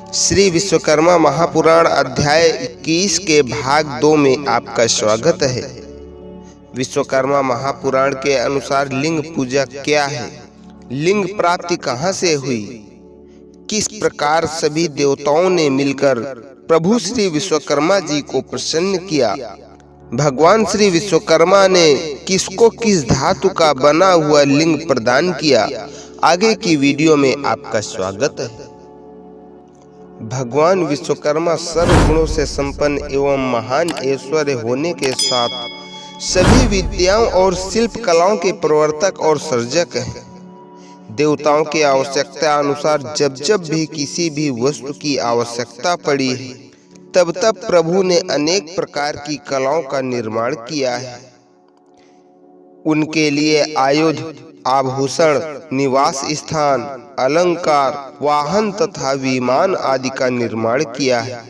श्री विश्वकर्मा महापुराण अध्याय 21 के भाग 2 में आपका स्वागत है। विश्वकर्मा महापुराण के अनुसार लिंग पूजा क्या है, लिंग प्राप्ति कहाँ से हुई, किस प्रकार सभी देवताओं ने मिलकर प्रभु श्री विश्वकर्मा जी को प्रसन्न किया, भगवान श्री विश्वकर्मा ने किसको किस धातु का बना हुआ लिंग प्रदान किया, आगे की वीडियो में आपका स्वागत है। भगवान विश्वकर्मा सर्वगुणों से संपन्न एवं महान ऐश्वर्य होने के साथ सभी विद्याओं और शिल्प कलाओं के प्रवर्तक और सर्जक हैं। देवताओं की आवश्यकता अनुसार जब जब भी किसी भी वस्तु की आवश्यकता पड़ी है, तब तब प्रभु ने अनेक प्रकार की कलाओं का निर्माण किया है। उनके लिए आयुध, आभूषण, निवास स्थान, अलंकार, वाहन तथा विमान आदि का निर्माण किया है।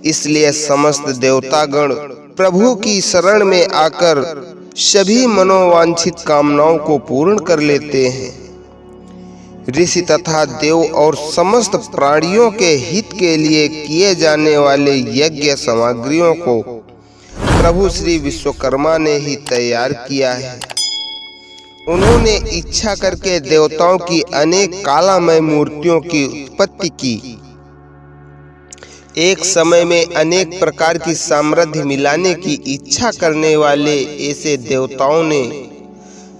इसलिए समस्त देवतागण प्रभु की शरण में आकर सभी मनोवांछित कामनाओं को पूर्ण कर लेते हैं। ऋषि तथा देव और समस्त प्राणियों के हित के लिए किए जाने वाले यज्ञ सामग्रियों को प्रभु श्री विश्वकर्मा ने ही तैयार किया है। उन्होंने इच्छा करके देवताओं की अनेक कालामय मूर्तियों की उत्पत्ति की। एक समय में अनेक प्रकार की समृद्धि मिलाने की इच्छा करने वाले ऐसे देवताओं ने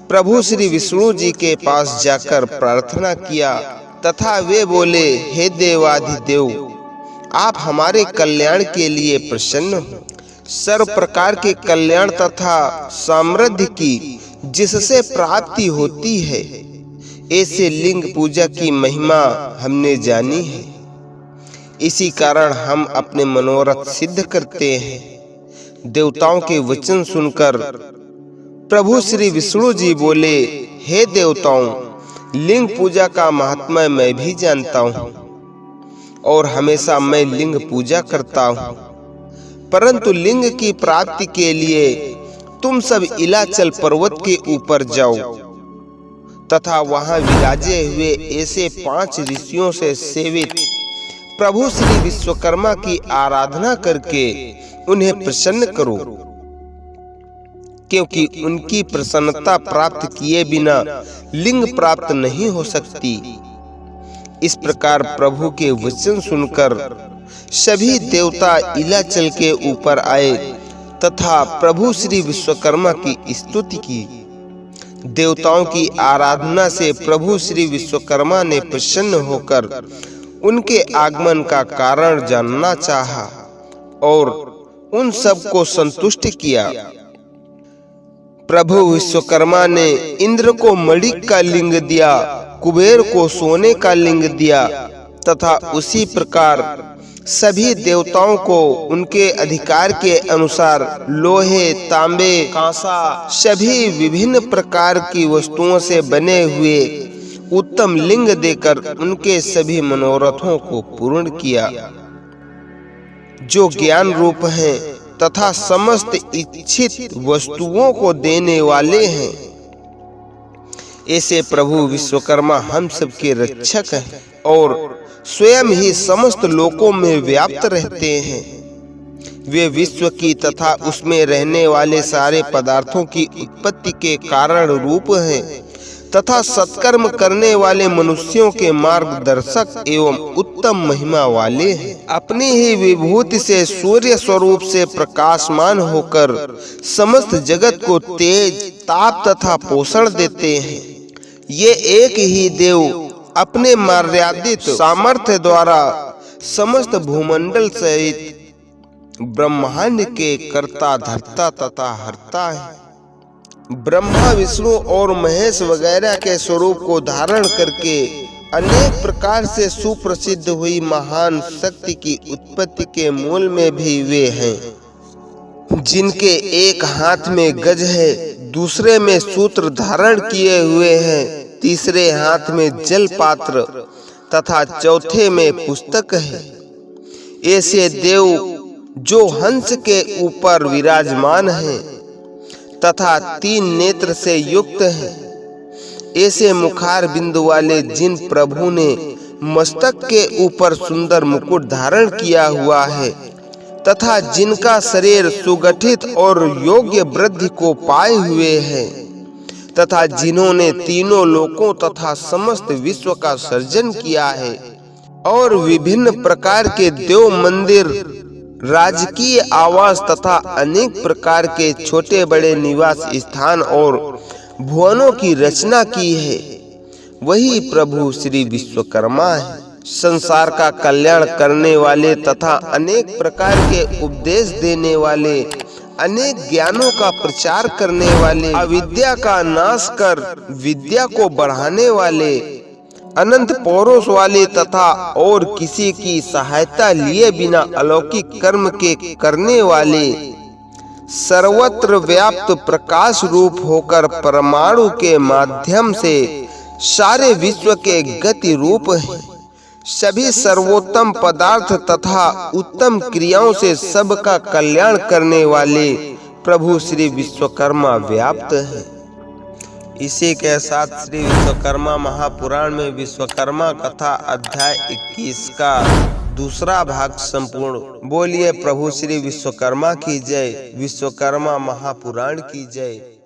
प्रभु श्री विष्णु जी के पास जाकर प्रार्थना किया तथा वे बोले, हे देवाधिदेव, आप हमारे कल्याण के लिए प्रसन्न हो। सर्व प्रकार के कल्याण तथा समृद्धि की जिससे प्राप्ति होती है, ऐसे लिंग पूजा की महिमा हमने जानी है। इसी कारण हम अपने मनोरथ सिद्ध करते हैं। देवताओं के वचन सुनकर प्रभु श्री विष्णु जी बोले, हे देवताओं, लिंग पूजा का महात्म्य मैं भी जानता हूँ और हमेशा मैं लिंग पूजा करता हूँ, परंतु लिंग की प्राप्ति के लिए तुम सब इलाचल पर्वत के ऊपर जाओ तथा वहां विराजे हुए ऐसे 5 ऋषियों से सेवित प्रभु श्री विश्वकर्मा की आराधना करके उन्हें प्रसन्न करो, क्योंकि उनकी प्रसन्नता प्राप्त किए बिना लिंग प्राप्त नहीं हो सकती। इस प्रकार प्रभु के वचन सुनकर सभी देवता इलाचल के ऊपर आए तथा प्रभु श्री विश्वकर्मा की स्तुति की। देवताओं की आराधना से प्रभु श्री विश्वकर्मा ने प्रसन्न होकर उनके आगमन का कारण जानना चाहा और उन सब को संतुष्ट किया। प्रभु विश्वकर्मा ने इंद्र को मणिक का लिंग दिया, कुबेर को सोने का लिंग दिया तथा उसी प्रकार सभी देवताओं को उनके अधिकार के अनुसार लोहे, तांबे, कांसा, सभी विभिन्न प्रकार की वस्तुओं से बने हुए उत्तम लिंग देकर उनके सभी मनोरथों को पूर्ण किया, जो ज्ञान रूप हैं तथा समस्त इच्छित वस्तुओं को देने वाले हैं। ऐसे प्रभु विश्वकर्मा हम सबके रक्षक हैं और स्वयं ही समस्त लोकों में व्याप्त रहते हैं। वे विश्व की तथा उसमें रहने वाले सारे पदार्थों की उत्पत्ति के कारण रूप हैं तथा सत्कर्म करने वाले मनुष्यों के मार्गदर्शक एवं उत्तम महिमा वाले हैं। अपनी ही विभूति से सूर्य स्वरूप से प्रकाशमान होकर समस्त जगत को तेज, ताप तथा पोषण देते हैं। ये एक ही देव अपने मर्यादित सामर्थ्य द्वारा समस्त भूमंडल सहित ब्रह्मांड के कर्ता, धर्ता तथा हर्ता है। ब्रह्मा, विष्णु और महेश वगैरह के स्वरूप को धारण करके अनेक प्रकार से सुप्रसिद्ध हुई महान शक्ति की उत्पत्ति के मूल में भी वे हैं। जिनके एक हाथ में गज है, दूसरे में सूत्र धारण किए हुए हैं, तीसरे हाथ में जल पात्र तथा चौथे में पुस्तक है। ऐसे देव जो हंस के ऊपर विराजमान हैं तथा 3 नेत्र से युक्त हैं, ऐसे मुखार बिंदु वाले जिन प्रभु ने मस्तक के ऊपर सुंदर मुकुट धारण किया हुआ है तथा जिनका शरीर सुगठित और योग्य वृद्धि को पाए हुए है तथा जिन्होंने तीनों लोकों तथा समस्त विश्व का सर्जन किया है और विभिन्न प्रकार के देव मंदिर, राजकीय आवास तथा अनेक प्रकार के छोटे बड़े निवास स्थान और भुवनों की रचना की है, वही प्रभु श्री विश्वकर्मा है। संसार का कल्याण करने वाले तथा अनेक प्रकार के उपदेश देने वाले, अनेक ज्ञानों का प्रचार करने वाले, अविद्या का नाश कर विद्या को बढ़ाने वाले, अनंत पौरुष वाले तथा और किसी की सहायता लिए बिना अलौकिक कर्म के करने वाले, सर्वत्र व्याप्त प्रकाश रूप होकर परमाणु के माध्यम से सारे विश्व के गति रूप है। सभी सर्वोत्तम पदार्थ तथा उत्तम क्रियाओं से सबका कल्याण करने वाले प्रभु श्री विश्वकर्मा व्याप्त है। इसी के साथ श्री विश्वकर्मा महापुराण में विश्वकर्मा कथा अध्याय 21 का दूसरा भाग संपूर्ण। बोलिए प्रभु श्री विश्वकर्मा की जय, विश्वकर्मा महापुराण की जय।